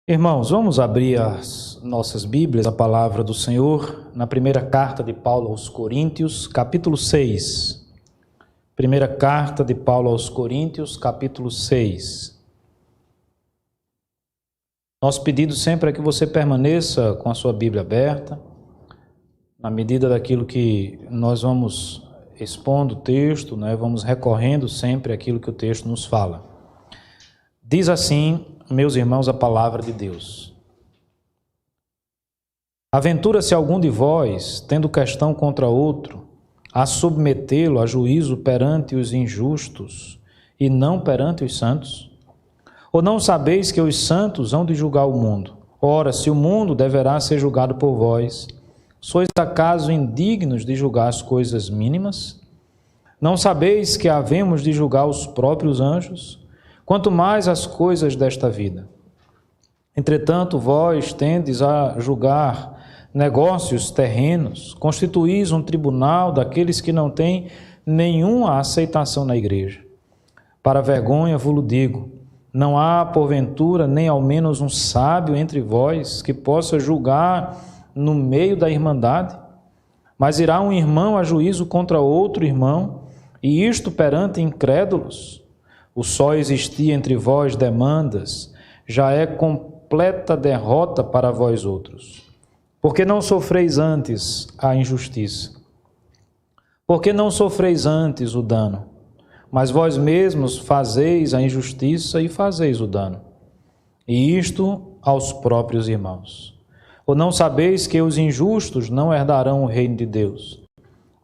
Irmãos, vamos abrir as nossas Bíblias, a palavra do Senhor, na primeira carta de Paulo aos Coríntios, capítulo 6. Primeira carta de Paulo aos Coríntios, capítulo 6. Nosso pedido sempre é que você permaneça com a sua Bíblia aberta, na medida daquilo que nós vamos expondo o texto, vamos recorrendo sempre àquilo que o texto nos fala. Diz assim, meus irmãos, a palavra de Deus. Aventura-se algum de vós, tendo questão contra outro, a submetê-lo a juízo perante os injustos e não perante os santos? Ou não sabeis que os santos hão de julgar o mundo? Ora, se o mundo deverá ser julgado por vós, sois acaso indignos de julgar as coisas mínimas? Não sabeis que havemos de julgar os próprios anjos? Quanto mais as coisas desta vida. Entretanto, vós tendes a julgar negócios terrenos, constituís um tribunal daqueles que não têm nenhuma aceitação na igreja. Para vergonha vos digo, não há, porventura, nem ao menos um sábio entre vós que possa julgar no meio da irmandade? Mas irá um irmão a juízo contra outro irmão, e isto perante incrédulos? O só existir entre vós demandas, já é completa derrota para vós outros. Porque não sofreis antes a injustiça? Porque não sofreis antes o dano? Mas vós mesmos fazeis a injustiça e fazeis o dano. E isto aos próprios irmãos. Ou não sabeis que os injustos não herdarão o reino de Deus?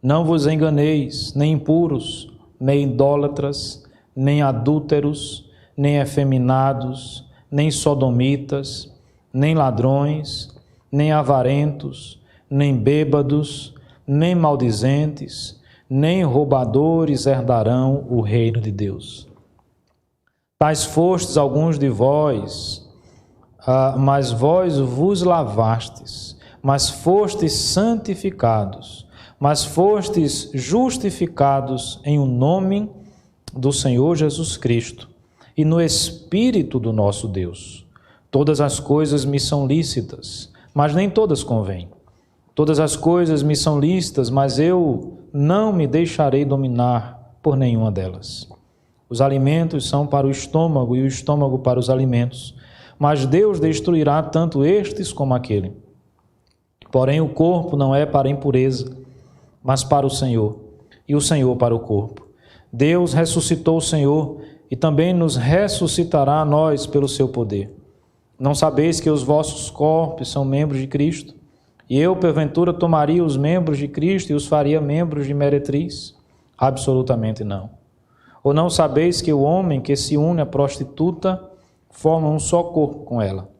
Não vos enganeis, nem impuros, nem idólatras, nem adúlteros, nem efeminados, nem sodomitas, nem ladrões, nem avarentos, nem bêbados, nem maldizentes, nem roubadores herdarão o reino de Deus. Tais fostes alguns de vós, mas vós vos lavastes, mas fostes santificados, mas fostes justificados em o nome do Senhor Jesus Cristo e no Espírito do nosso Deus. Todas as coisas me são lícitas, mas nem todas convêm. Todas as coisas me são lícitas, mas eu não me deixarei dominar por nenhuma delas. Os alimentos são para o estômago e o estômago para os alimentos, mas Deus destruirá tanto estes como aquele. Porém, o corpo não é para a impureza, mas para o Senhor, e o Senhor para o corpo. Deus ressuscitou o Senhor e também nos ressuscitará a nós pelo seu poder. Não sabeis que os vossos corpos são membros de Cristo? E eu, porventura, tomaria os membros de Cristo e os faria membros de meretriz? Absolutamente não. Ou não sabeis que o homem que se une à prostituta forma um só corpo com ela?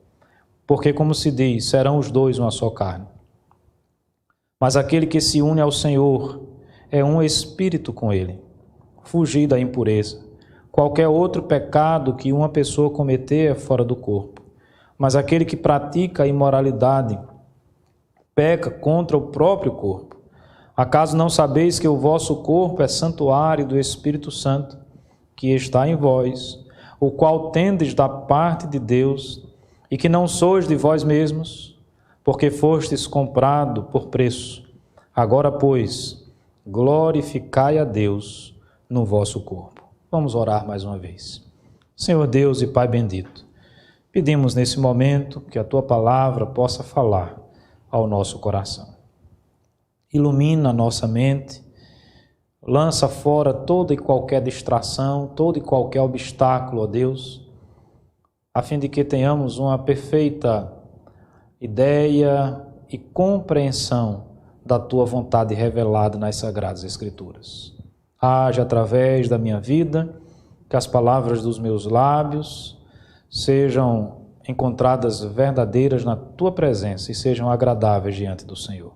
Porque, como se diz, serão os dois uma só carne. Mas aquele que se une ao Senhor é um espírito com ele. Fugir da impureza. Qualquer outro pecado que uma pessoa cometer é fora do corpo. Mas aquele que pratica a imoralidade peca contra o próprio corpo. Acaso não sabeis que o vosso corpo é santuário do Espírito Santo, que está em vós, o qual tendes da parte de Deus, e que não sois de vós mesmos, porque fostes comprado por preço? Agora, pois, glorificai a Deus no vosso corpo. Vamos orar mais uma vez. Senhor Deus e Pai bendito, pedimos nesse momento que a Tua palavra possa falar ao nosso coração. Ilumina a nossa mente, lança fora toda e qualquer distração, todo e qualquer obstáculo, ó Deus, a fim de que tenhamos uma perfeita ideia e compreensão da Tua vontade revelada nas Sagradas Escrituras. Age através da minha vida, que as palavras dos meus lábios sejam encontradas verdadeiras na Tua presença e sejam agradáveis diante do Senhor.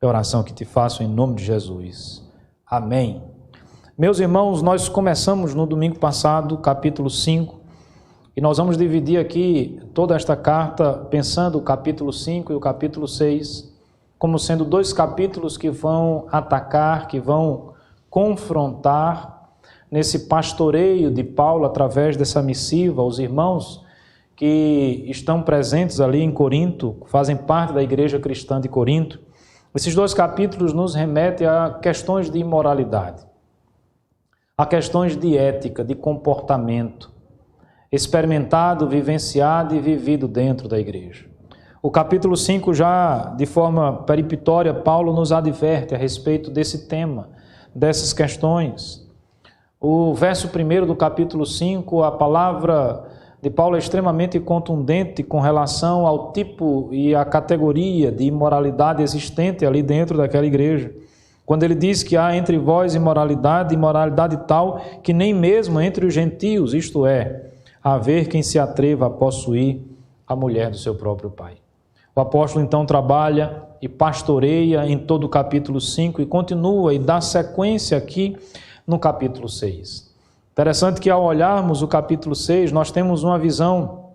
É a oração que te faço em nome de Jesus. Amém. Meus irmãos, nós começamos no domingo passado, capítulo 5, e nós vamos dividir aqui toda esta carta pensando o capítulo 5 e o capítulo 6 como sendo dois capítulos que vão atacar, que vão confrontar nesse pastoreio de Paulo através dessa missiva aos irmãos que estão presentes ali em Corinto, fazem parte da igreja cristã de Corinto. Esses 2 capítulos nos remetem a questões de imoralidade, a questões de ética, de comportamento, experimentado, vivenciado e vivido dentro da igreja. O capítulo 5 já, de forma peremptória, Paulo nos adverte a respeito desse tema, dessas questões. O verso 1 do capítulo 5, a palavra de Paulo é extremamente contundente com relação ao tipo e à categoria de imoralidade existente ali dentro daquela igreja. Quando ele diz que há entre vós imoralidade tal que nem mesmo entre os gentios, isto é, haver quem se atreva a possuir a mulher do seu próprio pai. O apóstolo então trabalha e pastoreia em todo o capítulo 5 e continua e dá sequência aqui no capítulo 6. Interessante que ao olharmos o capítulo 6, nós temos uma visão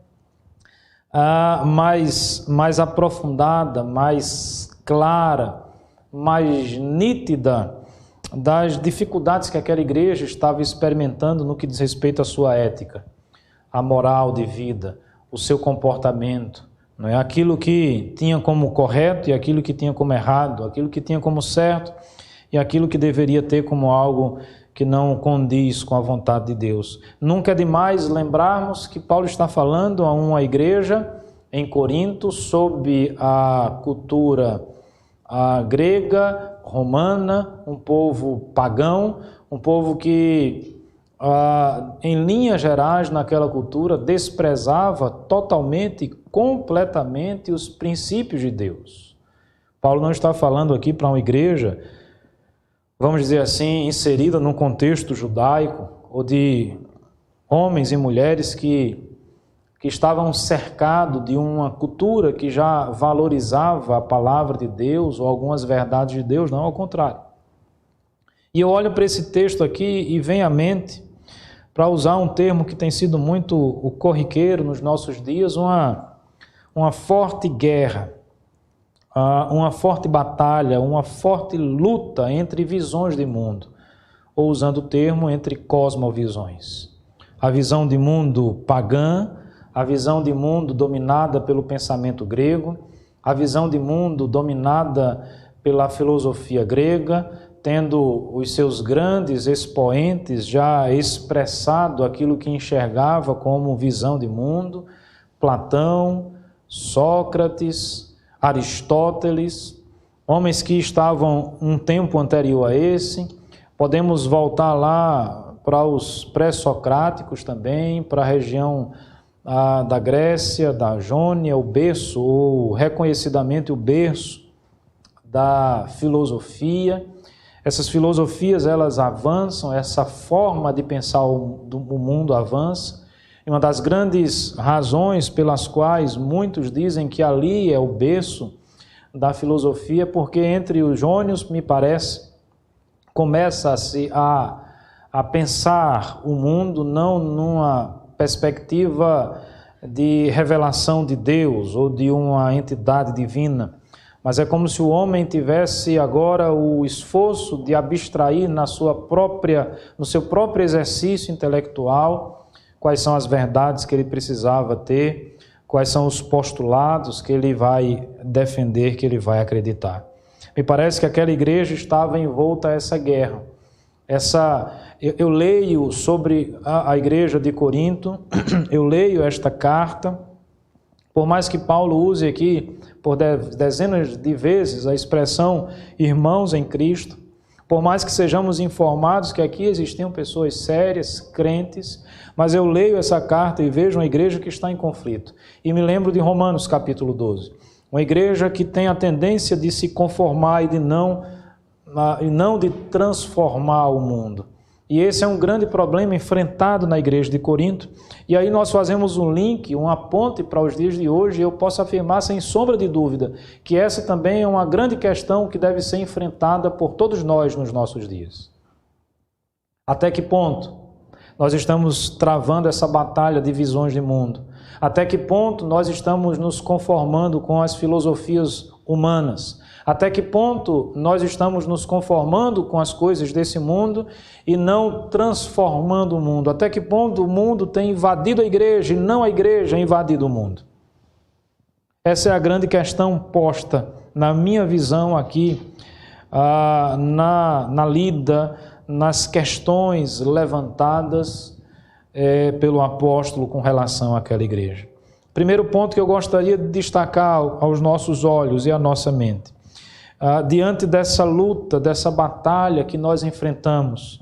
mais aprofundada, mais clara, mais nítida das dificuldades que aquela igreja estava experimentando no que diz respeito à sua ética, a moral de vida, o seu comportamento, não é? Aquilo que tinha como correto e aquilo que tinha como errado, aquilo que tinha como certo e aquilo que deveria ter como algo que não condiz com a vontade de Deus. Nunca é demais lembrarmos que Paulo está falando a uma igreja em Corinto sob a cultura grega, romana, um povo pagão, um povo que em linhas gerais, naquela cultura, desprezava totalmente, completamente os princípios de Deus. Paulo não está falando aqui para uma igreja, vamos dizer assim, inserida num contexto judaico, ou de homens e mulheres que estavam cercados de uma cultura que já valorizava a palavra de Deus, ou algumas verdades de Deus, não, ao contrário. E eu olho para esse texto aqui e vem à mente, para usar um termo que tem sido muito corriqueiro nos nossos dias, uma forte guerra, uma forte batalha, uma forte luta entre visões de mundo, ou usando o termo, entre cosmovisões. A visão de mundo pagã, a visão de mundo dominada pelo pensamento grego, a visão de mundo dominada pela filosofia grega, tendo os seus grandes expoentes já expressado aquilo que enxergava como visão de mundo, Platão, Sócrates, Aristóteles, homens que estavam um tempo anterior a esse. Podemos voltar lá para os pré-socráticos também, para a região da Grécia, da Jônia, o berço, ou reconhecidamente o berço da filosofia. Essas filosofias, elas avançam, essa forma de pensar o mundo avança. E uma das grandes razões pelas quais muitos dizem que ali é o berço da filosofia, porque entre os jônios, me parece, começa-se a pensar o mundo não numa perspectiva de revelação de Deus ou de uma entidade divina, mas é como se o homem tivesse agora o esforço de abstrair no seu próprio exercício intelectual quais são as verdades que ele precisava ter, quais são os postulados que ele vai defender, que ele vai acreditar. Me parece que aquela igreja estava envolta a essa guerra. Eu leio sobre a igreja de Corinto, eu leio esta carta, por mais que Paulo use aqui por dezenas de vezes a expressão irmãos em Cristo, por mais que sejamos informados que aqui existiam pessoas sérias, crentes, mas eu leio essa carta e vejo uma igreja que está em conflito. E me lembro de Romanos capítulo 12, uma igreja que tem a tendência de se conformar e não de transformar o mundo. E esse é um grande problema enfrentado na igreja de Corinto. E aí nós fazemos um link, uma ponte para os dias de hoje, e eu posso afirmar sem sombra de dúvida que essa também é uma grande questão que deve ser enfrentada por todos nós nos nossos dias. Até que ponto nós estamos travando essa batalha de visões de mundo? Até que ponto nós estamos nos conformando com as filosofias humanas? Até que ponto nós estamos nos conformando com as coisas desse mundo e não transformando o mundo? Até que ponto o mundo tem invadido a igreja e não a igreja tem invadido o mundo? Essa é a grande questão posta, na minha visão aqui, na lida, nas questões levantadas pelo apóstolo com relação àquela igreja. Primeiro ponto que eu gostaria de destacar aos nossos olhos e à nossa mente. Diante dessa luta, dessa batalha que nós enfrentamos,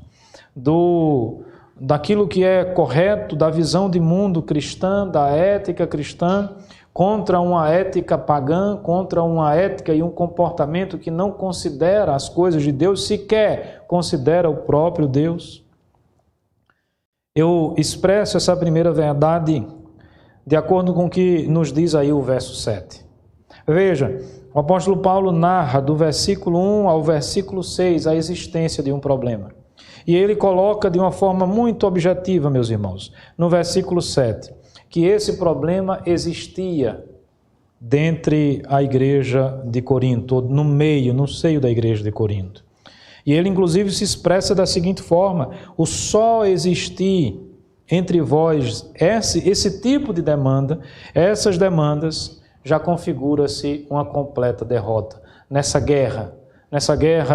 daquilo que é correto, da visão de mundo cristã, da ética cristã, contra uma ética pagã, contra uma ética e um comportamento que não considera as coisas de Deus, sequer considera o próprio Deus. Eu expresso essa primeira verdade de acordo com o que nos diz aí o verso 7. Veja, o apóstolo Paulo narra do versículo 1 ao versículo 6 a existência de um problema. E ele coloca de uma forma muito objetiva, meus irmãos, no versículo 7, que esse problema existia dentre a igreja de Corinto, no meio, no seio da igreja de Corinto. E ele inclusive se expressa da seguinte forma: o só existir entre vós esse tipo de demanda, essas demandas, já configura-se uma completa derrota nessa guerra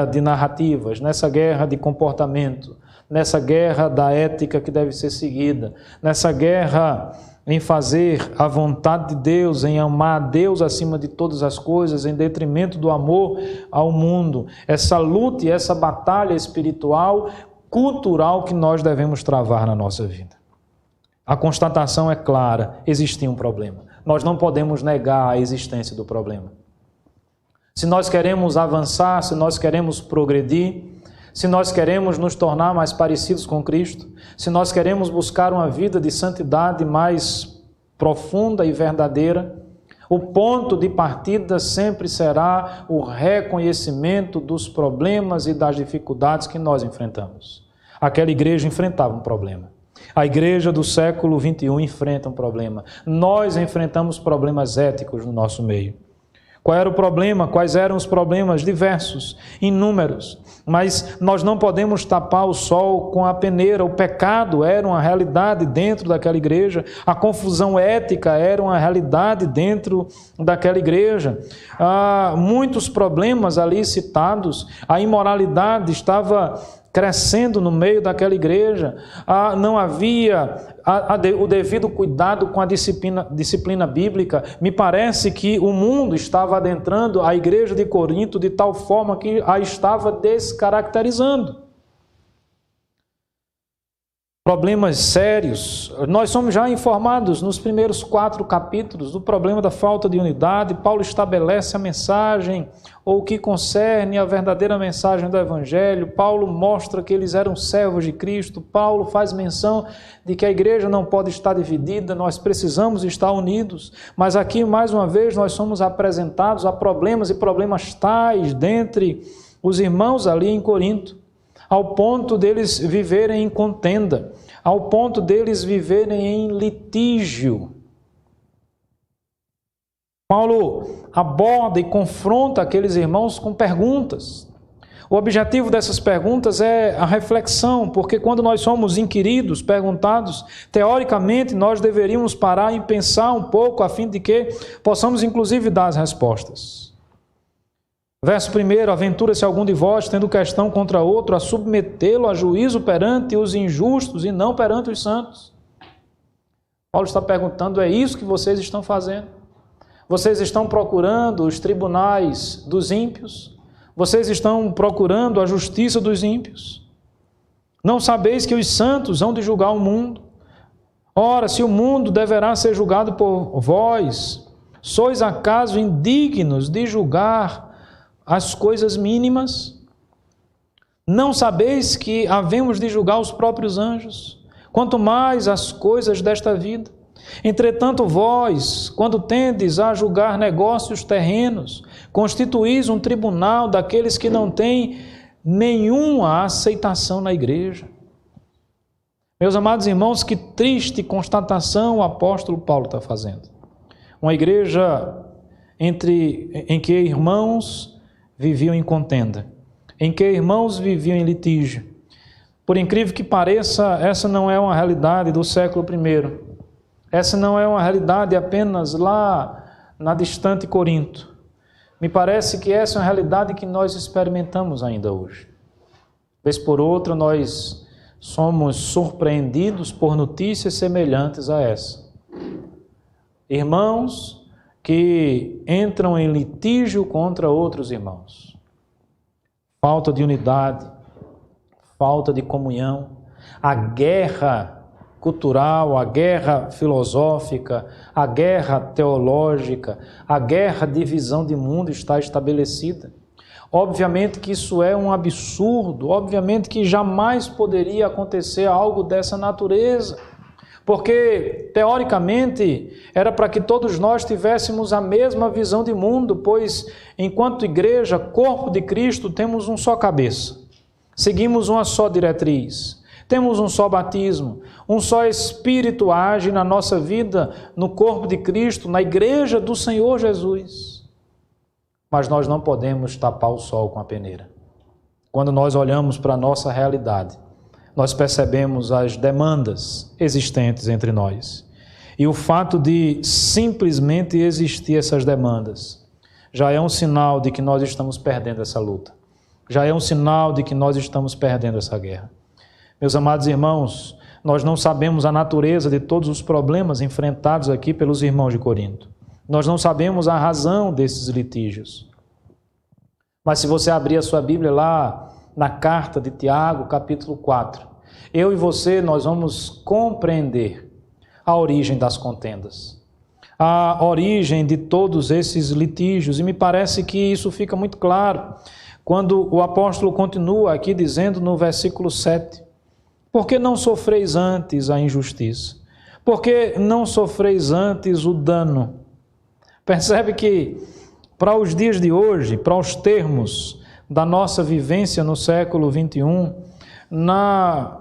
de narrativas, nessa guerra de comportamento, nessa guerra da ética que deve ser seguida, nessa guerra em fazer a vontade de Deus, em amar a Deus acima de todas as coisas, em detrimento do amor ao mundo. Essa luta e essa batalha espiritual, cultural que nós devemos travar na nossa vida. A constatação é clara: existia um problema. Nós não podemos negar a existência do problema. Se nós queremos avançar, se nós queremos progredir, se nós queremos nos tornar mais parecidos com Cristo, se nós queremos buscar uma vida de santidade mais profunda e verdadeira, o ponto de partida sempre será o reconhecimento dos problemas e das dificuldades que nós enfrentamos. Aquela igreja enfrentava um problema. A igreja do século XXI enfrenta um problema. Nós enfrentamos problemas éticos no nosso meio. Qual era o problema? Quais eram os problemas? Diversos, inúmeros. Mas nós não podemos tapar o sol com a peneira. O pecado era uma realidade dentro daquela igreja. A confusão ética era uma realidade dentro daquela igreja. Muitos problemas ali citados. A imoralidade estava crescendo no meio daquela igreja, não havia o devido cuidado com a disciplina bíblica. Me parece que o mundo estava adentrando a igreja de Corinto de tal forma que a estava descaracterizando. Problemas sérios. Nós somos já informados nos primeiros 4 capítulos do problema da falta de unidade. Paulo estabelece a mensagem, ou o que concerne a verdadeira mensagem do Evangelho. Paulo mostra que eles eram servos de Cristo. Paulo faz menção de que a igreja não pode estar dividida, nós precisamos estar unidos. Mas aqui, mais uma vez, nós somos apresentados a problemas e problemas tais dentre os irmãos ali em Corinto, ao ponto deles viverem em contenda, ao ponto deles viverem em litígio. Paulo aborda e confronta aqueles irmãos com perguntas. O objetivo dessas perguntas é a reflexão, porque quando nós somos inquiridos, perguntados, teoricamente nós deveríamos parar e pensar um pouco a fim de que possamos inclusive dar as respostas. Verso 1, aventura-se algum de vós, tendo questão contra outro, a submetê-lo a juízo perante os injustos e não perante os santos. Paulo está perguntando, é isso que vocês estão fazendo? Vocês estão procurando os tribunais dos ímpios? Vocês estão procurando a justiça dos ímpios? Não sabeis que os santos hão de julgar o mundo? Ora, se o mundo deverá ser julgado por vós, sois acaso indignos de julgar as coisas mínimas? Não sabeis que havemos de julgar os próprios anjos, quanto mais as coisas desta vida? Entretanto, vós, quando tendes a julgar negócios terrenos, constituís um tribunal daqueles que não têm nenhuma aceitação na igreja. Meus amados irmãos, que triste constatação o apóstolo Paulo está fazendo. Uma igreja em que irmãos viviam em contenda, em que irmãos viviam em litígio. Por incrível que pareça, essa não é uma realidade do século I. Essa não é uma realidade apenas lá na distante Corinto. Me parece que essa é uma realidade que nós experimentamos ainda hoje. Vez por outra, nós somos surpreendidos por notícias semelhantes a essa. Irmãos que entram em litígio contra outros irmãos. Falta de unidade, falta de comunhão, a guerra cultural, a guerra filosófica, a guerra teológica, a guerra de visão de mundo está estabelecida. Obviamente que isso é um absurdo, obviamente que jamais poderia acontecer algo dessa natureza, porque, teoricamente, era para que todos nós tivéssemos a mesma visão de mundo, pois, enquanto igreja, corpo de Cristo, temos um só cabeça, seguimos uma só diretriz, temos um só batismo, um só Espírito age na nossa vida, no corpo de Cristo, na igreja do Senhor Jesus. Mas nós não podemos tapar o sol com a peneira. Quando nós olhamos para a nossa realidade, nós percebemos as demandas existentes entre nós. E o fato de simplesmente existir essas demandas já é um sinal de que nós estamos perdendo essa luta. Já é um sinal de que nós estamos perdendo essa guerra. Meus amados irmãos, nós não sabemos a natureza de todos os problemas enfrentados aqui pelos irmãos de Corinto. Nós não sabemos a razão desses litígios. Mas se você abrir a sua Bíblia lá na carta de Tiago, capítulo 4, eu e você, nós vamos compreender a origem das contendas, a origem de todos esses litígios. E me parece que isso fica muito claro quando o apóstolo continua aqui dizendo no versículo 7, por que não sofreis antes a injustiça? Por que não sofreis antes o dano? Percebe que para os dias de hoje, para os termos da nossa vivência no século XXI, na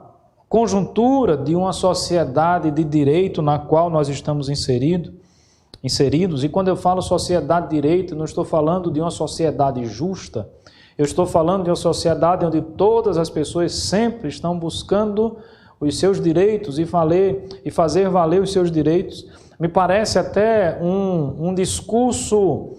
conjuntura de uma sociedade de direito na qual nós estamos inseridos, e quando eu falo sociedade de direito, não estou falando de uma sociedade justa, eu estou falando de uma sociedade onde todas as pessoas sempre estão buscando os seus direitos e fazer valer os seus direitos. Me parece até um discurso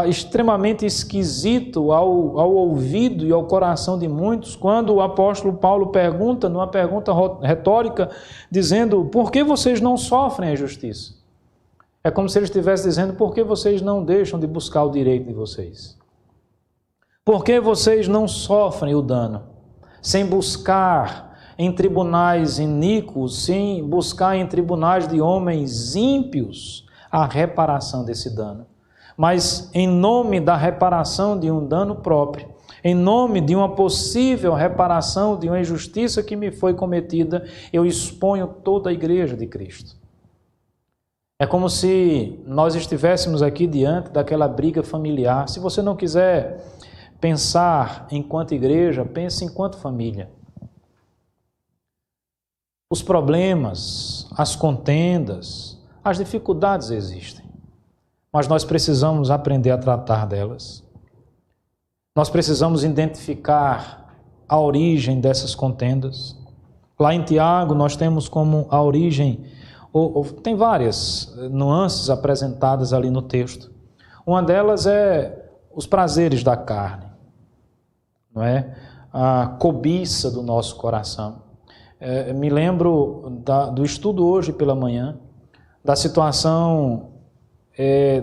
extremamente esquisito ao ouvido e ao coração de muitos, quando o apóstolo Paulo pergunta, numa pergunta retórica, dizendo, por que vocês não sofrem a justiça? É como se ele estivesse dizendo, por que vocês não deixam de buscar o direito de vocês? Por que vocês não sofrem o dano? Sem buscar em tribunais iníquos, sem buscar em tribunais de homens ímpios a reparação desse dano. Mas em nome da reparação de um dano próprio, em nome de uma possível reparação de uma injustiça que me foi cometida, eu exponho toda a igreja de Cristo. É como se nós estivéssemos aqui diante daquela briga familiar. Se você não quiser pensar enquanto igreja, pense enquanto família. Os problemas, as contendas, as dificuldades existem, mas nós precisamos aprender a tratar delas. Nós precisamos identificar a origem dessas contendas. Lá em Tiago nós temos como a origem, tem várias nuances apresentadas ali no texto. Uma delas é os prazeres da carne, não é? A cobiça do nosso coração. Me lembro do estudo hoje pela manhã, da situação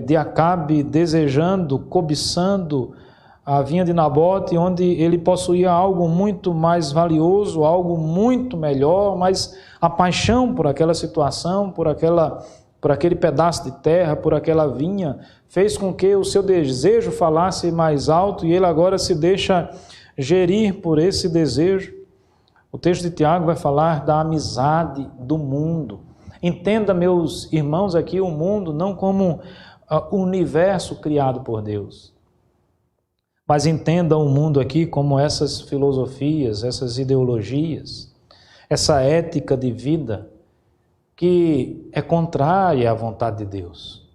de Acabe desejando, cobiçando a vinha de Nabote, onde ele possuía algo muito mais valioso, algo muito melhor, mas a paixão por aquela situação, por aquele pedaço de terra, por aquela vinha, fez com que o seu desejo falasse mais alto e ele agora se deixa gerir por esse desejo. O texto de Tiago vai falar da amizade do mundo. Entenda, meus irmãos, aqui o mundo não como o universo criado por Deus, mas entenda o mundo aqui como essas filosofias, essas ideologias, essa ética de vida que é contrária à vontade de Deus,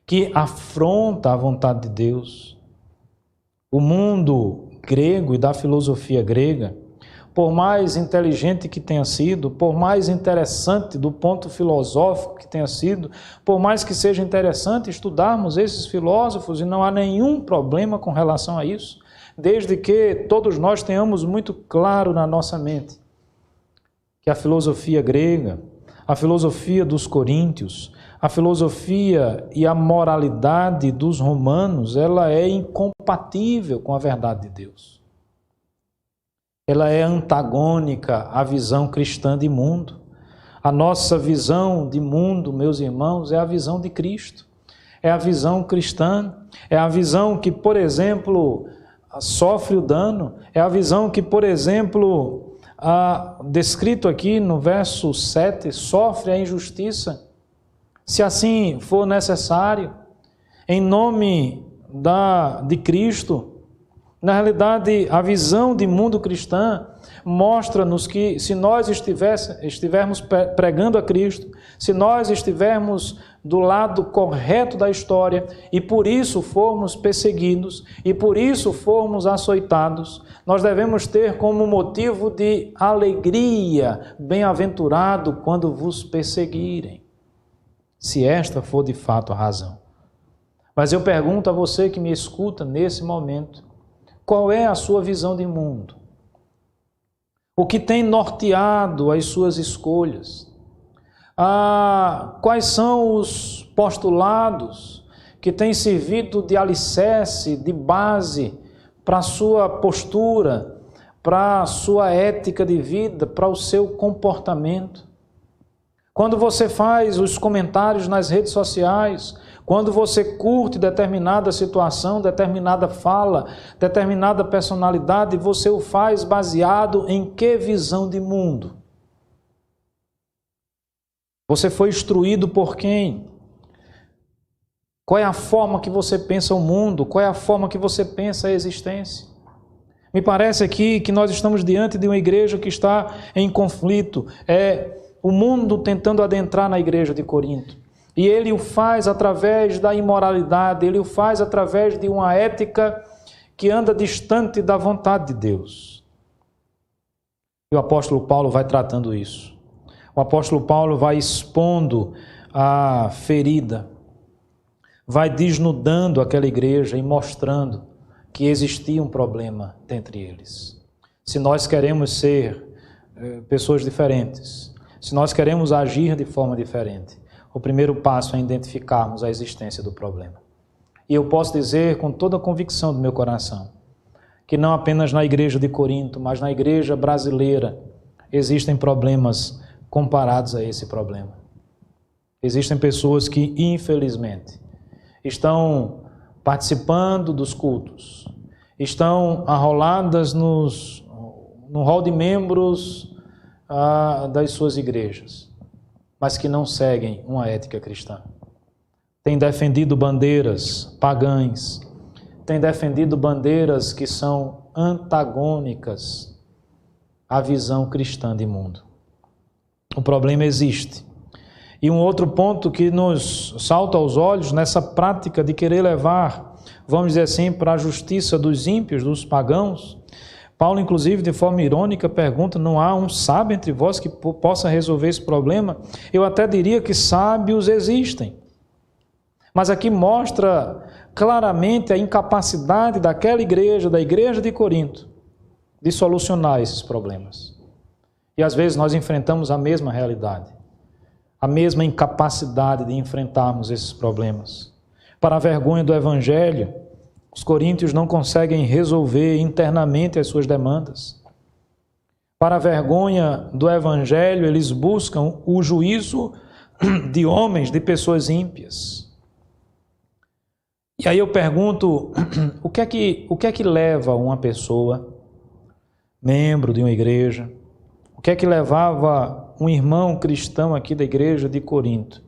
que afronta a vontade de Deus. O mundo grego e da filosofia grega, por mais inteligente que tenha sido, por mais interessante do ponto filosófico que tenha sido, por mais que seja interessante estudarmos esses filósofos, e não há nenhum problema com relação a isso, desde que todos nós tenhamos muito claro na nossa mente que a filosofia grega, a filosofia dos coríntios, a filosofia e a moralidade dos romanos, ela é incompatível com a verdade de Deus. Ela é antagônica à visão cristã de mundo. A nossa visão de mundo, meus irmãos, é a visão de Cristo. É a visão cristã, é a visão que, por exemplo, sofre o dano, é a visão que, por exemplo, descrito aqui no verso 7, sofre a injustiça, se assim for necessário, em nome de Cristo. Na realidade, a visão de mundo cristã mostra-nos que se nós estivermos pregando a Cristo, se nós estivermos do lado correto da história e por isso formos perseguidos e por isso formos açoitados, nós devemos ter como motivo de alegria: bem-aventurado quando vos perseguirem, se esta for de fato a razão. Mas eu pergunto a você que me escuta nesse momento: qual é a sua visão de mundo? O que tem norteado as suas escolhas? Quais são os postulados que têm servido de alicerce, de base para a sua postura, para a sua ética de vida, para o seu comportamento? Quando você faz os comentários nas redes sociais, quando você curte determinada situação, determinada fala, determinada personalidade, você o faz baseado em que visão de mundo? Você foi instruído por quem? Qual é a forma que você pensa o mundo? Qual é a forma que você pensa a existência? Me parece aqui que nós estamos diante de uma igreja que está em conflito. É o mundo tentando adentrar na igreja de Corinto. E ele o faz através da imoralidade, ele o faz através de uma ética que anda distante da vontade de Deus. E o apóstolo Paulo vai tratando isso. O apóstolo Paulo vai expondo a ferida, vai desnudando aquela igreja e mostrando que existia um problema entre eles. Se nós queremos ser pessoas diferentes, se nós queremos agir de forma diferente, o primeiro passo é identificarmos a existência do problema. E eu posso dizer com toda a convicção do meu coração que não apenas na igreja de Corinto, mas na igreja brasileira existem problemas comparados a esse problema. Existem pessoas que, infelizmente, estão participando dos cultos, estão arroladas no hall de membros das suas igrejas, mas que não seguem uma ética cristã. Têm defendido bandeiras pagãs, têm defendido bandeiras que são antagônicas à visão cristã de mundo. O problema existe. E um outro ponto que nos salta aos olhos nessa prática de querer levar, vamos dizer assim, para a justiça dos ímpios, dos pagãos, Paulo, inclusive, de forma irônica, pergunta: não há um sábio entre vós que possa resolver esse problema? Eu até diria que sábios existem. Mas aqui mostra claramente a incapacidade daquela igreja, da igreja de Corinto, de solucionar esses problemas. E às vezes nós enfrentamos a mesma realidade, a mesma incapacidade de enfrentarmos esses problemas. Para a vergonha do Evangelho, os coríntios não conseguem resolver internamente as suas demandas. Para a vergonha do Evangelho, eles buscam o juízo de homens, de pessoas ímpias. E aí eu pergunto, o que é que leva uma pessoa, membro de uma igreja, o que é que levava um irmão cristão aqui da igreja de Corinto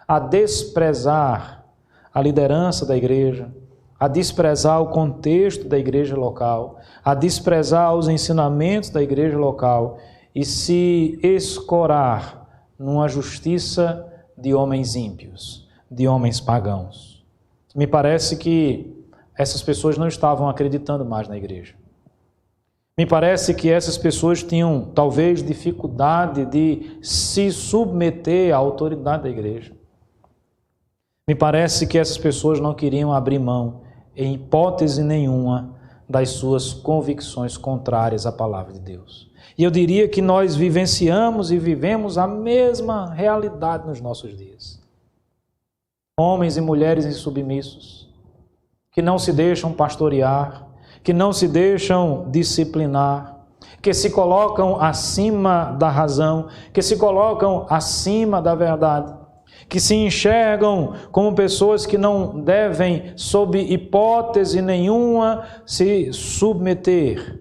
a desprezar a liderança da igreja, a desprezar o contexto da igreja local, a desprezar os ensinamentos da igreja local e se escorar numa justiça de homens ímpios, de homens pagãos? Me parece que essas pessoas não estavam acreditando mais na igreja. Me parece que essas pessoas tinham, talvez, dificuldade de se submeter à autoridade da igreja. Me parece que essas pessoas não queriam abrir mão, em hipótese nenhuma, das suas convicções contrárias à palavra de Deus. E eu diria que nós vivenciamos e vivemos a mesma realidade nos nossos dias. Homens e mulheres insubmissos, que não se deixam pastorear, que não se deixam disciplinar, que se colocam acima da razão, que se colocam acima da verdade, que se enxergam como pessoas que não devem, sob hipótese nenhuma, se submeter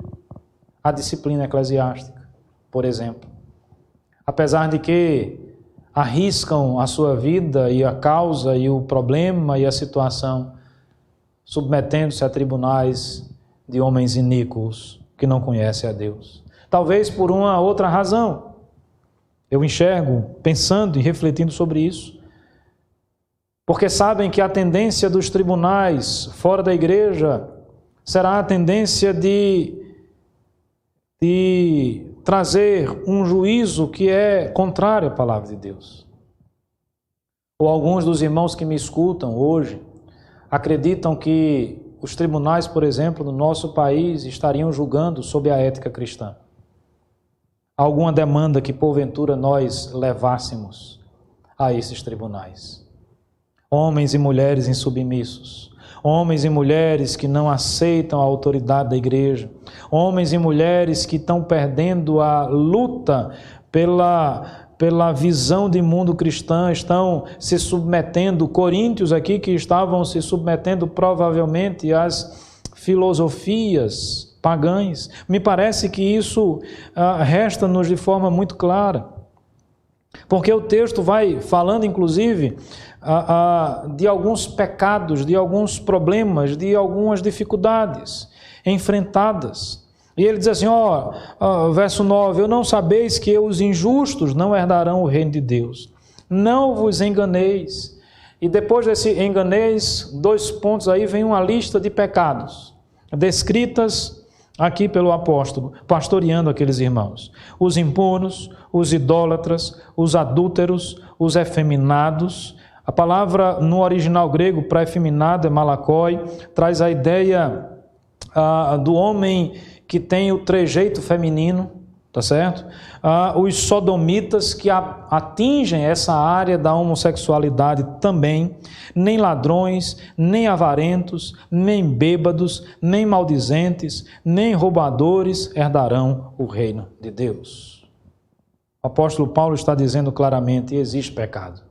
à disciplina eclesiástica, por exemplo. Apesar de que arriscam a sua vida e a causa e o problema e a situação, submetendo-se a tribunais de homens iníquos que não conhecem a Deus. Talvez por uma outra razão. Eu enxergo, pensando e refletindo sobre isso, porque sabem que a tendência dos tribunais fora da igreja será a tendência de trazer um juízo que é contrário à palavra de Deus. Ou alguns dos irmãos que me escutam hoje acreditam que os tribunais, por exemplo, no nosso país estariam julgando sob a ética cristã. Alguma demanda que porventura nós levássemos a esses tribunais. Homens e mulheres insubmissos, homens e mulheres que não aceitam a autoridade da igreja, homens e mulheres que estão perdendo a luta pela visão de mundo cristã, estão se submetendo, coríntios aqui que estavam se submetendo provavelmente às filosofias pagãs. Me parece que isso resta-nos de forma muito clara, porque o texto vai falando inclusive de alguns pecados, de alguns problemas, de algumas dificuldades enfrentadas. E ele diz assim, verso 9, eu não sabeis que os injustos não herdarão o reino de Deus. Não vos enganeis. E depois desse enganeis, 2 pontos aí, vem uma lista de pecados, descritas aqui pelo apóstolo, pastoreando aqueles irmãos. Os impuros, os idólatras, os adúlteros, os efeminados. A palavra no original grego para efeminado é malakoi, traz a ideia do homem que tem o trejeito feminino, tá certo? Os sodomitas que atingem essa área da homossexualidade também, nem ladrões, nem avarentos, nem bêbados, nem maldizentes, nem roubadores herdarão o reino de Deus. O apóstolo Paulo está dizendo claramente, existe pecado.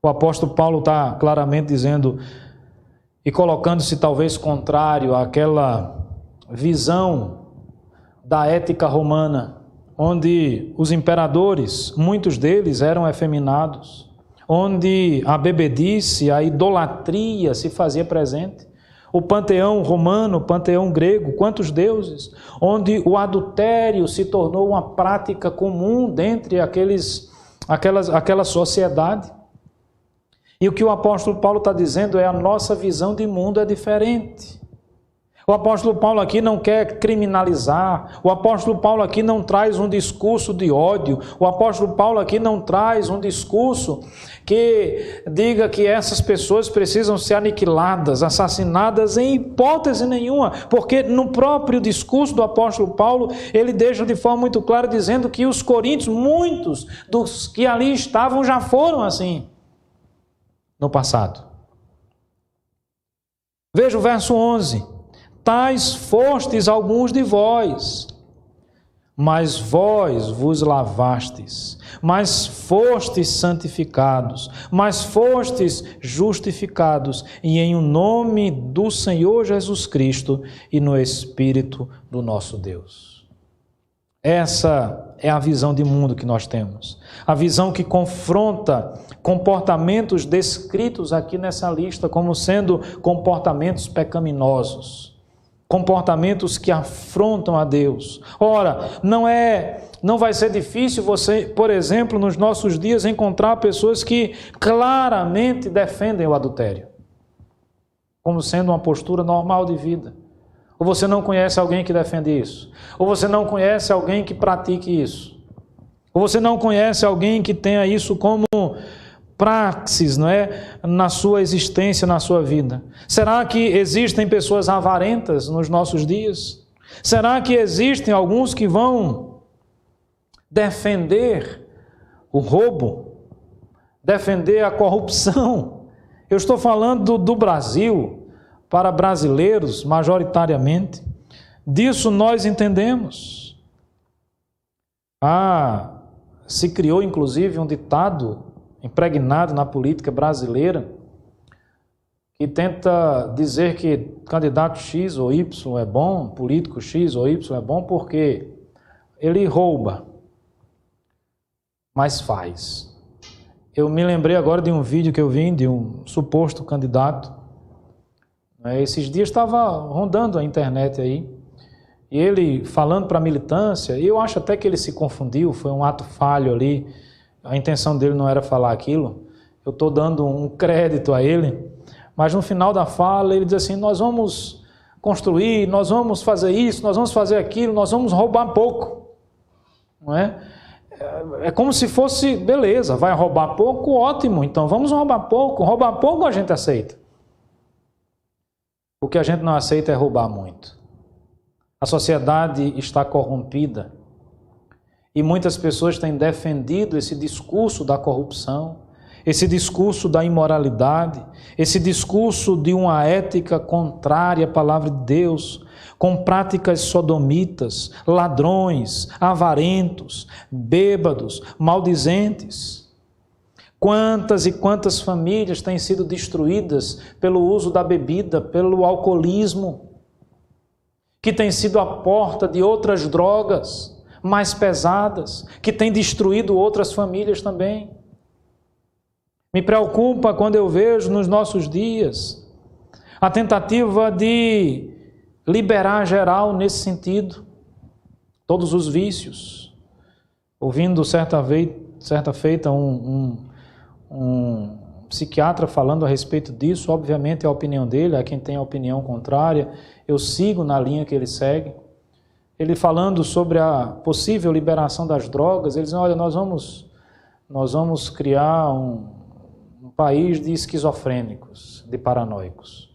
O apóstolo Paulo está claramente dizendo e colocando-se talvez contrário àquela visão da ética romana, onde os imperadores, muitos deles eram efeminados, onde a bebedice, a idolatria se fazia presente. O panteão romano, o panteão grego, quantos deuses, onde o adultério se tornou uma prática comum dentre aquela sociedade. E o que o apóstolo Paulo está dizendo é a nossa visão de mundo é diferente. O apóstolo Paulo aqui não quer criminalizar, o apóstolo Paulo aqui não traz um discurso de ódio, o apóstolo Paulo aqui não traz um discurso que diga que essas pessoas precisam ser aniquiladas, assassinadas em hipótese nenhuma, porque no próprio discurso do apóstolo Paulo, ele deixa de forma muito clara dizendo que os coríntios, muitos dos que ali estavam já foram assim no passado. Veja o verso 11. Tais fostes alguns de vós, mas vós vos lavastes, mas fostes santificados, mas fostes justificados, e em o nome do Senhor Jesus Cristo e no Espírito do nosso Deus. Essa é a visão de mundo que nós temos. A visão que confronta comportamentos descritos aqui nessa lista como sendo comportamentos pecaminosos. Comportamentos que afrontam a Deus. Ora, não vai ser difícil você, por exemplo, nos nossos dias, encontrar pessoas que claramente defendem o adultério. como sendo uma postura normal de vida. Ou você não conhece alguém que defende isso? Ou você não conhece alguém que pratique isso? Ou você não conhece alguém que tenha isso como praxis, não é? Na sua existência, na sua vida? Será que existem pessoas avarentas nos nossos dias? Será que existem alguns que vão defender o roubo, defender a corrupção? Eu estou falando do Brasil, para brasileiros, majoritariamente. Disso nós entendemos. Se criou inclusive um ditado impregnado na política brasileira que tenta dizer que candidato X ou Y é bom, político X ou Y é bom porque ele rouba, mas faz. Eu me lembrei agora de um vídeo que eu vi de um suposto candidato. Esses dias estava rondando a internet aí, e ele falando para a militância, e eu acho até que ele se confundiu, foi um ato falho ali, a intenção dele não era falar aquilo, eu estou dando um crédito a ele, mas no final da fala ele diz assim, nós vamos construir, nós vamos fazer isso, nós vamos fazer aquilo, nós vamos roubar pouco, não é? É como se fosse, beleza, vai roubar pouco, ótimo, então vamos roubar pouco a gente aceita. O que a gente não aceita é roubar muito. A sociedade está corrompida e muitas pessoas têm defendido esse discurso da corrupção, esse discurso da imoralidade, esse discurso de uma ética contrária à palavra de Deus, com práticas sodomitas, ladrões, avarentos, bêbados, maldizentes. Quantas e quantas famílias têm sido destruídas pelo uso da bebida, pelo alcoolismo, que tem sido a porta de outras drogas mais pesadas, que tem destruído outras famílias também. Me preocupa quando eu vejo nos nossos dias a tentativa de liberar geral nesse sentido, todos os vícios. Ouvindo certa feita um psiquiatra falando a respeito disso, obviamente é a opinião dele, há quem tem a opinião contrária, eu sigo na linha que ele segue. Ele falando sobre a possível liberação das drogas, ele diz, olha, nós vamos criar um país de esquizofrênicos, de paranoicos.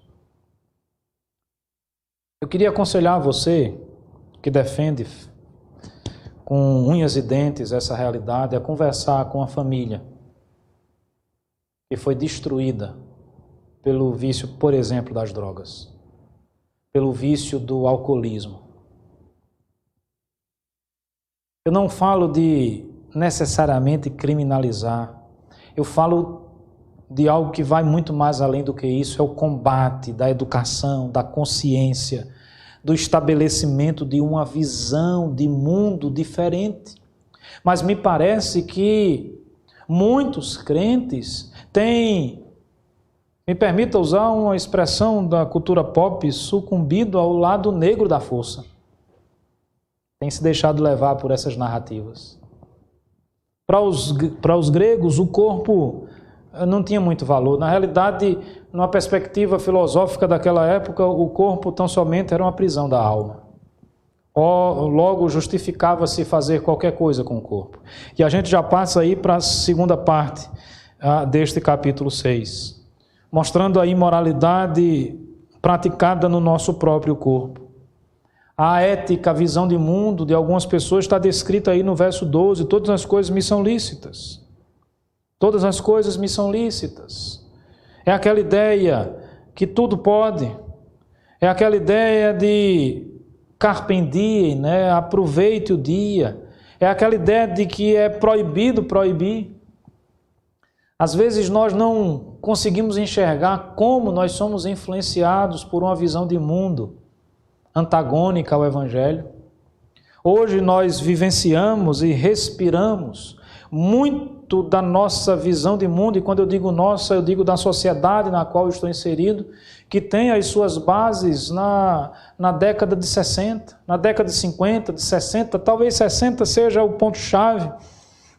Eu queria aconselhar você, que defende com unhas e dentes essa realidade, a conversar com a família que foi destruída pelo vício, por exemplo, das drogas, pelo vício do alcoolismo. Eu não falo de necessariamente criminalizar, eu falo de algo que vai muito mais além do que isso, é o combate da educação, da consciência, do estabelecimento de uma visão de mundo diferente. Mas me parece que muitos crentes têm, me permita usar uma expressão da cultura pop, sucumbido ao lado negro da força. Tem se deixado levar por essas narrativas. Para os gregos, o corpo não tinha muito valor. Na realidade, numa perspectiva filosófica daquela época, o corpo tão somente era uma prisão da alma. Logo, justificava-se fazer qualquer coisa com o corpo. E a gente já passa aí para a segunda parte deste capítulo 6, mostrando a imoralidade praticada no nosso próprio corpo. A ética, a visão de mundo de algumas pessoas está descrita aí no verso 12, todas as coisas me são lícitas. Todas as coisas me são lícitas. É aquela ideia que tudo pode. É aquela ideia de carpe diem, né? Aproveite o dia. É aquela ideia de que é proibido proibir. Às vezes nós não conseguimos enxergar como nós somos influenciados por uma visão de mundo antagônica ao Evangelho. Hoje nós vivenciamos e respiramos muito da nossa visão de mundo, e quando eu digo nossa, eu digo da sociedade na qual eu estou inserido, que tem as suas bases na década de 60, na década de 50, de 60, talvez 60 seja o ponto-chave,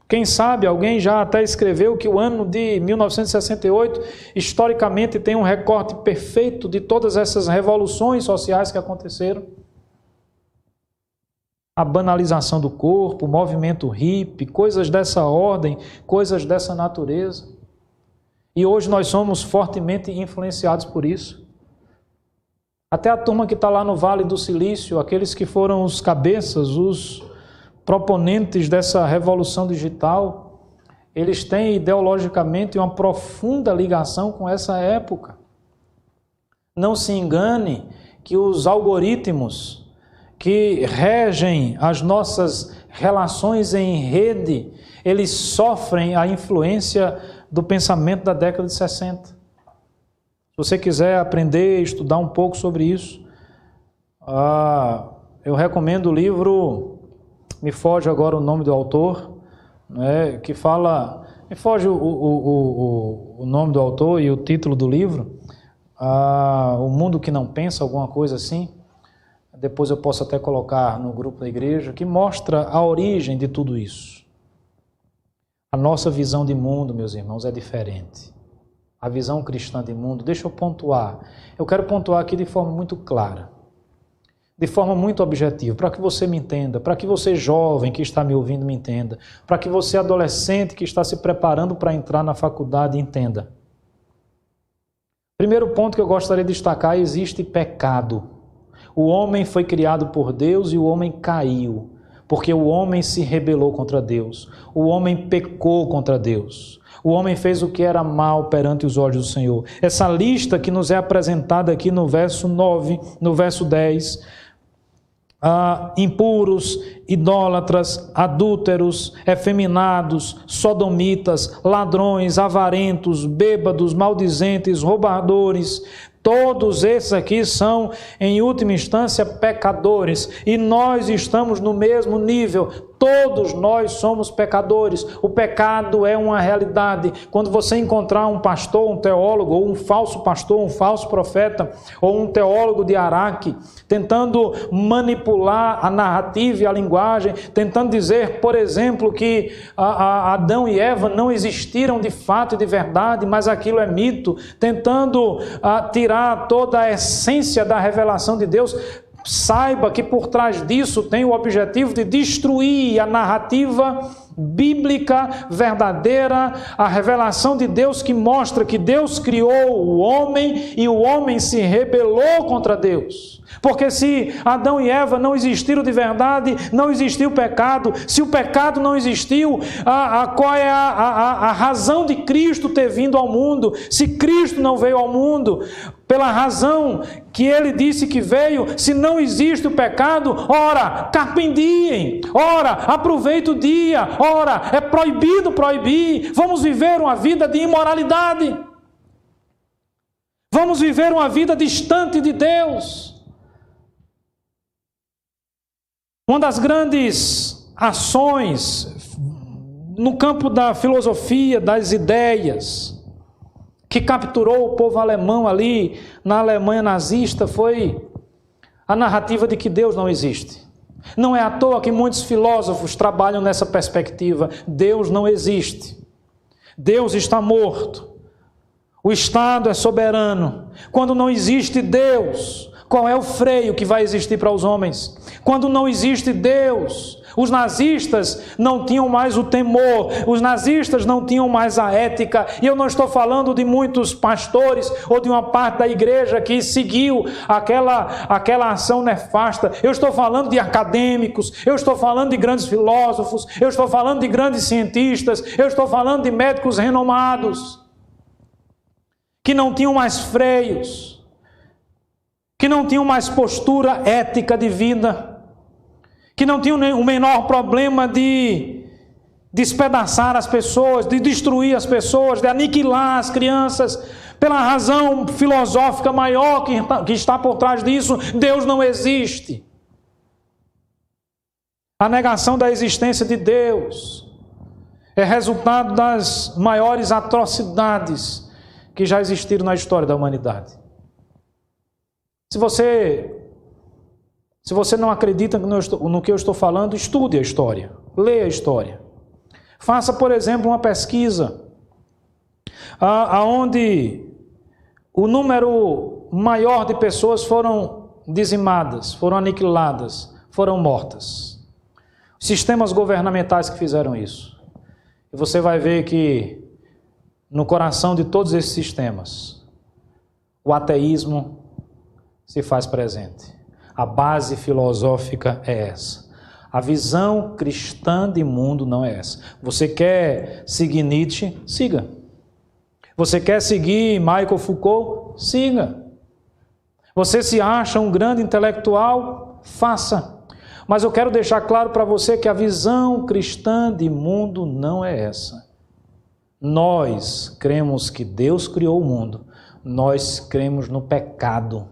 Quem sabe alguém já até escreveu que o ano de 1968, historicamente, tem um recorte perfeito de todas essas revoluções sociais que aconteceram. A banalização do corpo, o movimento hippie, coisas dessa ordem, coisas dessa natureza. E hoje nós somos fortemente influenciados por isso. Até a turma que está lá no Vale do Silício, aqueles que foram os cabeças, os proponentes dessa revolução digital, eles têm ideologicamente uma profunda ligação com essa época. Não se engane que os algoritmos que regem as nossas relações em rede, eles sofrem a influência do pensamento da década de 60. Se você quiser aprender, estudar um pouco sobre isso, eu recomendo o livro, me foge agora o nome do autor, né, que fala, me foge o nome do autor e o título do livro, O Mundo que Não Pensa, alguma coisa assim. Depois eu posso até colocar no grupo da igreja, que mostra a origem de tudo isso. A nossa visão de mundo, meus irmãos, é diferente. A visão cristã de mundo, deixa eu pontuar. Eu quero pontuar aqui de forma muito clara, de forma muito objetiva, para que você me entenda, para que você jovem que está me ouvindo me entenda, para que você adolescente que está se preparando para entrar na faculdade entenda. Primeiro ponto que eu gostaria de destacar: existe pecado. O homem foi criado por Deus e o homem caiu, porque o homem se rebelou contra Deus, o homem pecou contra Deus, o homem fez o que era mal perante os olhos do Senhor. Essa lista que nos é apresentada aqui no verso 9, no verso 10, impuros, idólatras, adúlteros, efeminados, sodomitas, ladrões, avarentos, bêbados, maldizentes, roubadores, todos esses aqui são, em última instância, pecadores. E nós estamos no mesmo nível. Todos nós somos pecadores. O pecado é uma realidade. Quando você encontrar um pastor, um teólogo, ou um falso pastor, um falso profeta, ou um teólogo de Araque, tentando manipular a narrativa e a linguagem, tentando dizer, por exemplo, que Adão e Eva não existiram de fato e de verdade, mas aquilo é mito, tentando tirar toda a essência da revelação de Deus, saiba que por trás disso tem o objetivo de destruir a narrativa bíblica verdadeira, a revelação de Deus que mostra que Deus criou o homem e o homem se rebelou contra Deus. Porque se Adão e Eva não existiram de verdade, não existiu pecado. Se o pecado não existiu, qual é a razão de Cristo ter vindo ao mundo? Se Cristo não veio ao mundo, pela razão que ele disse que veio, se não existe o pecado, ora, carpendiem, ora, aproveite o dia, ora, é proibido proibir, vamos viver uma vida de imoralidade, vamos viver uma vida distante de Deus. Uma das grandes ações no campo da filosofia, das ideias, que capturou o povo alemão ali na Alemanha nazista, foi a narrativa de que Deus não existe. Não é à toa que muitos filósofos trabalham nessa perspectiva. Deus não existe. Deus está morto. O Estado é soberano. Quando não existe Deus, qual é o freio que vai existir para os homens? Quando não existe Deus, os nazistas não tinham mais o temor, os nazistas não tinham mais a ética, e eu não estou falando de muitos pastores ou de uma parte da igreja que seguiu aquela ação nefasta. Eu estou falando de acadêmicos, eu estou falando de grandes filósofos, eu estou falando de grandes cientistas, eu estou falando de médicos renomados, que não tinham mais freios, que não tinham mais postura ética de vida, que não tinham o menor problema de despedaçar as pessoas, de destruir as pessoas, de aniquilar as crianças, pela razão filosófica maior que está por trás disso: Deus não existe. A negação da existência de Deus é resultado das maiores atrocidades que já existiram na história da humanidade. Se você não acredita no que eu estou falando, estude a história, leia a história. Faça, por exemplo, uma pesquisa aonde o número maior de pessoas foram dizimadas, foram aniquiladas, foram mortas. Sistemas governamentais que fizeram isso. E você vai ver que no coração de todos esses sistemas, o ateísmo se faz presente. A base filosófica é essa. A visão cristã de mundo não é essa. Você quer seguir Nietzsche? Siga. Você quer seguir Michel Foucault? Siga. Você se acha um grande intelectual? Faça. Mas eu quero deixar claro para você que a visão cristã de mundo não é essa. Nós cremos que Deus criou o mundo. Nós cremos no pecado.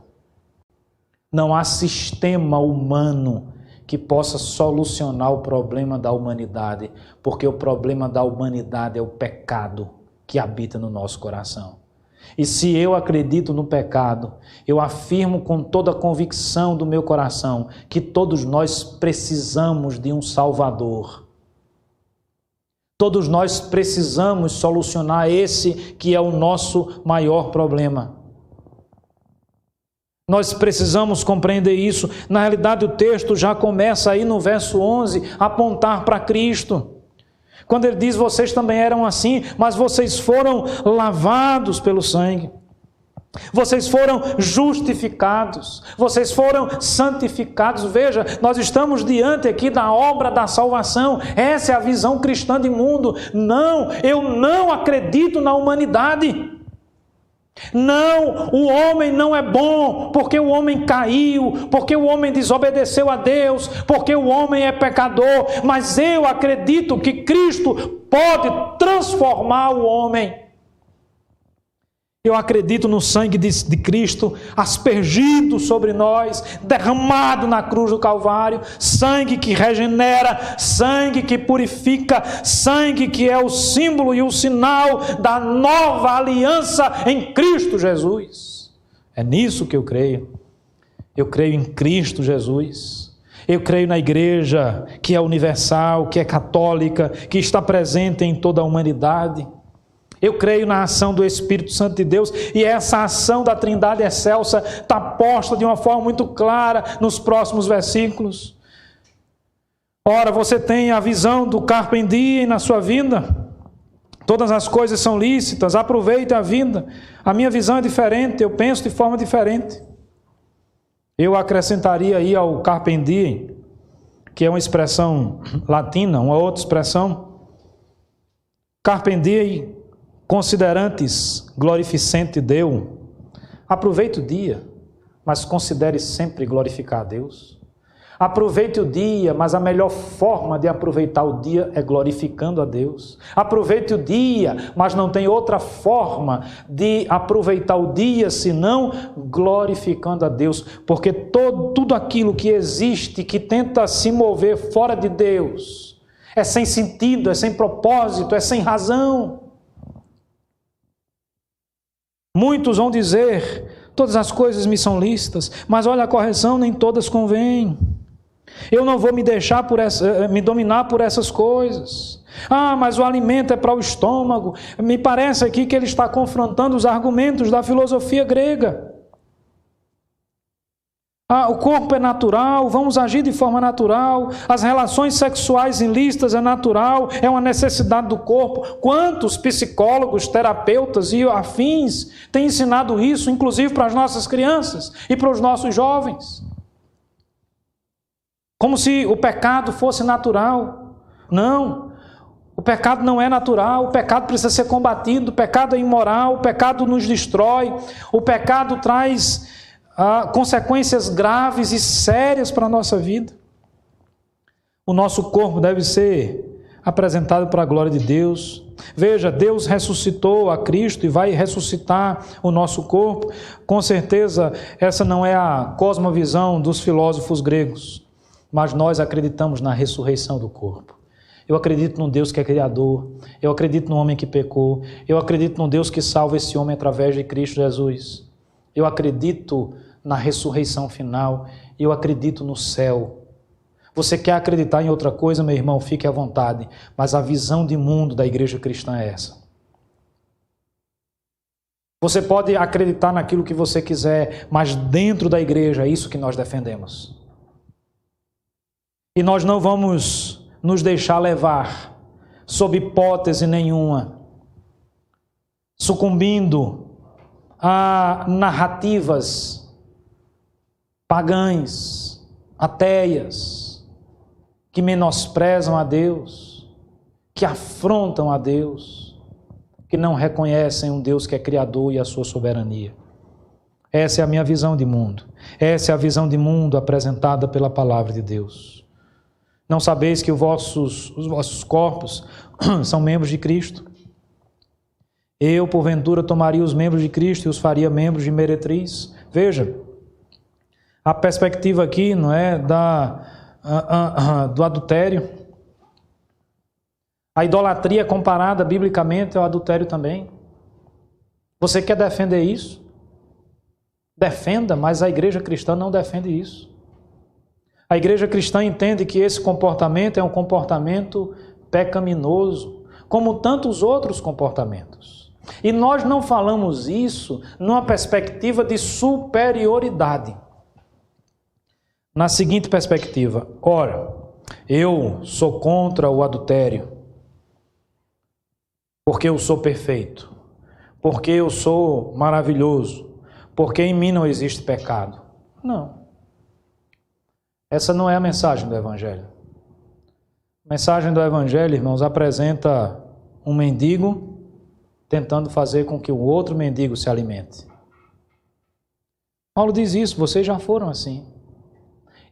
Não há sistema humano que possa solucionar o problema da humanidade, porque o problema da humanidade é o pecado que habita no nosso coração. E se eu acredito no pecado, eu afirmo com toda a convicção do meu coração que todos nós precisamos de um Salvador. Todos nós precisamos solucionar esse que é o nosso maior problema. Nós precisamos compreender isso. Na realidade, o texto já começa aí no verso 11 a apontar para Cristo. Quando ele diz, vocês também eram assim, mas vocês foram lavados pelo sangue. Vocês foram justificados, vocês foram santificados. Veja, nós estamos diante aqui da obra da salvação. Essa é a visão cristã de mundo. Não, eu não acredito na humanidade. Não, o homem não é bom, porque o homem caiu, porque o homem desobedeceu a Deus, porque o homem é pecador. Mas eu acredito que Cristo pode transformar o homem. Eu acredito no sangue de Cristo aspergido sobre nós, derramado na cruz do Calvário, sangue que regenera, sangue que purifica, sangue que é o símbolo e o sinal da nova aliança em Cristo Jesus. É nisso que eu creio. Eu creio em Cristo Jesus. Eu creio na igreja que é universal, que é católica, que está presente em toda a humanidade. Eu creio na ação do Espírito Santo de Deus, e essa ação da Trindade excelsa está posta de uma forma muito clara nos próximos versículos. Ora, você tem a visão do carpe diem na sua vida. Todas as coisas são lícitas, aproveite a vida. A minha visão é diferente, eu penso de forma diferente. Eu acrescentaria aí ao carpe diem, que é uma expressão latina, uma outra expressão. Carpe diem, considerantes glorificente Deus. Aproveite o dia, mas considere sempre glorificar a Deus. Aproveite o dia, mas a melhor forma de aproveitar o dia é glorificando a Deus. Aproveite o dia, mas não tem outra forma de aproveitar o dia senão glorificando a Deus, porque tudo aquilo que existe, que tenta se mover fora de Deus, é sem sentido, é sem propósito, é sem razão. Muitos vão dizer, todas as coisas me são lícitas, mas olha, a correção, nem todas convêm. Eu não vou me deixar me dominar por essas coisas. Ah, mas o alimento é para o estômago. Me parece aqui que ele está confrontando os argumentos da filosofia grega. Ah, o corpo é natural, vamos agir de forma natural, as relações sexuais ilícitas é natural, é uma necessidade do corpo. Quantos psicólogos, terapeutas e afins têm ensinado isso, inclusive para as nossas crianças e para os nossos jovens? Como se o pecado fosse natural. Não, o pecado não é natural, o pecado precisa ser combatido, o pecado é imoral, o pecado nos destrói, o pecado traz consequências graves e sérias para a nossa vida. O nosso corpo deve ser apresentado para a glória de Deus. Veja, Deus ressuscitou a Cristo e vai ressuscitar o nosso corpo. Com certeza, essa não é a cosmovisão dos filósofos gregos, mas nós acreditamos na ressurreição do corpo. Eu acredito num Deus que é criador, eu acredito num homem que pecou, eu acredito num Deus que salva esse homem através de Cristo Jesus. Eu acredito na ressurreição final, eu acredito no céu. Você quer acreditar em outra coisa, meu irmão, fique à vontade. Mas a visão de mundo da igreja cristã é essa. Você pode acreditar naquilo que você quiser, mas dentro da igreja é isso que nós defendemos. E nós não vamos nos deixar levar, sob hipótese nenhuma, sucumbindo a narrativas pagãs, ateias, que menosprezam a Deus, que afrontam a Deus, que não reconhecem um Deus que é criador e a sua soberania. Essa é a minha visão de mundo. Essa é a visão de mundo apresentada pela palavra de Deus. Não sabeis que os vossos corpos são membros de Cristo? Eu, porventura, tomaria os membros de Cristo e os faria membros de meretriz? Veja, a perspectiva aqui não é do adultério. A idolatria comparada biblicamente ao adultério também. Você quer defender isso? Defenda, mas a igreja cristã não defende isso. A igreja cristã entende que esse comportamento é um comportamento pecaminoso, como tantos outros comportamentos. E nós não falamos isso numa perspectiva de superioridade. Na seguinte perspectiva: ora, eu sou contra o adultério, porque eu sou perfeito, porque eu sou maravilhoso, porque em mim não existe pecado. Não. Essa não é a mensagem do Evangelho. A mensagem do Evangelho, irmãos, apresenta um mendigo tentando fazer com que o outro mendigo se alimente. Paulo diz isso: vocês já foram assim.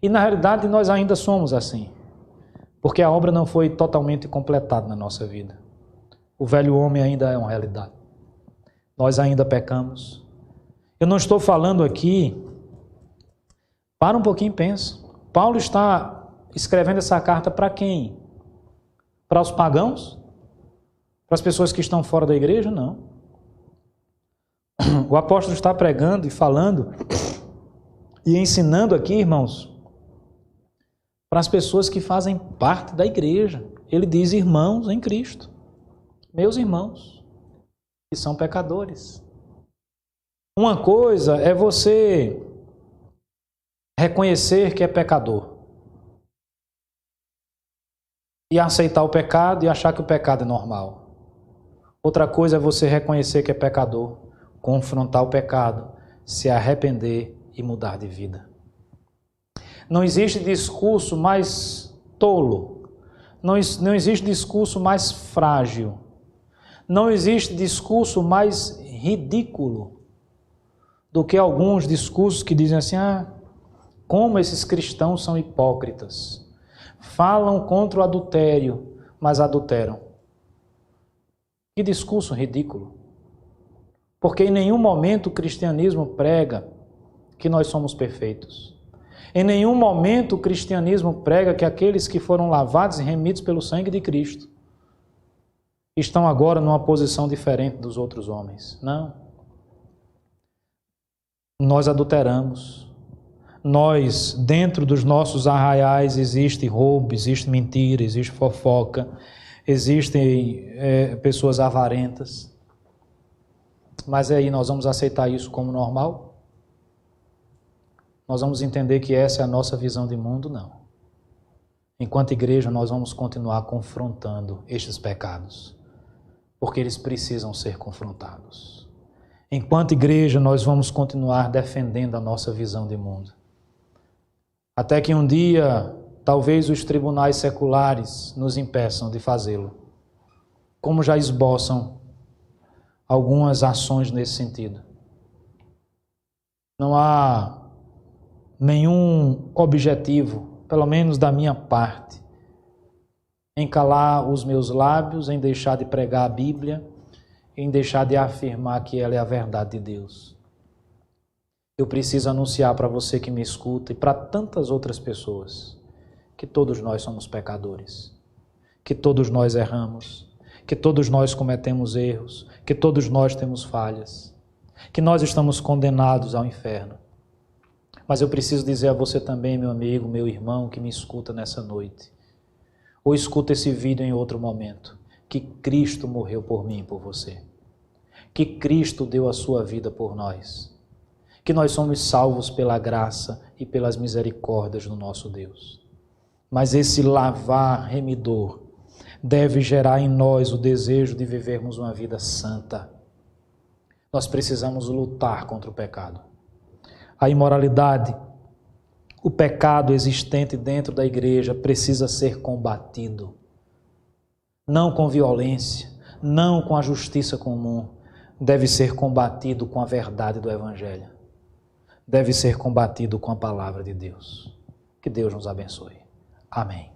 E na realidade nós ainda somos assim, porque a obra não foi totalmente completada na nossa vida. O velho homem ainda é uma realidade. Nós ainda pecamos. Eu não estou falando aqui... Para um pouquinho e pensa. Paulo está escrevendo essa carta para quem? Para os pagãos? Para as pessoas que estão fora da igreja? Não. O apóstolo está pregando e falando e ensinando aqui, irmãos, para as pessoas que fazem parte da igreja. Ele diz: irmãos em Cristo, meus irmãos, que são pecadores. Uma coisa é você reconhecer que é pecador e aceitar o pecado e achar que o pecado é normal. Outra coisa é você reconhecer que é pecador, confrontar o pecado, se arrepender e mudar de vida. Não existe discurso mais tolo, não existe discurso mais frágil, não existe discurso mais ridículo do que alguns discursos que dizem assim: como esses cristãos são hipócritas. Falam contra o adultério, mas adulteram. Que discurso ridículo. Porque em nenhum momento o cristianismo prega que nós somos perfeitos. Em nenhum momento o cristianismo prega que aqueles que foram lavados e remidos pelo sangue de Cristo estão agora numa posição diferente dos outros homens. Não. Nós adulteramos. Nós, dentro dos nossos arraiais, existe roubo, existe mentira, existe fofoca, existem pessoas avarentas. Mas aí nós vamos aceitar isso como normal? Nós vamos entender que essa é a nossa visão de mundo? Não. Enquanto igreja, nós vamos continuar confrontando estes pecados, porque eles precisam ser confrontados. Enquanto igreja, nós vamos continuar defendendo a nossa visão de mundo. Até que um dia, talvez os tribunais seculares nos impeçam de fazê-lo, como já esboçam algumas ações nesse sentido. Não há nenhum objetivo, pelo menos da minha parte, em calar os meus lábios, em deixar de pregar a Bíblia, em deixar de afirmar que ela é a verdade de Deus. Eu preciso anunciar para você que me escuta e para tantas outras pessoas que todos nós somos pecadores, que todos nós erramos, que todos nós cometemos erros, que todos nós temos falhas, que nós estamos condenados ao inferno. Mas eu preciso dizer a você também, meu amigo, meu irmão, que me escuta nessa noite, ou escuta esse vídeo em outro momento, que Cristo morreu por mim e por você. Que Cristo deu a sua vida por nós. Que nós somos salvos pela graça e pelas misericórdias do nosso Deus. Mas esse lavar remidor deve gerar em nós o desejo de vivermos uma vida santa. Nós precisamos lutar contra o pecado. A imoralidade, o pecado existente dentro da igreja precisa ser combatido. Não com violência, não com a justiça comum. Deve ser combatido com a verdade do Evangelho. Deve ser combatido com a palavra de Deus. Que Deus nos abençoe. Amém.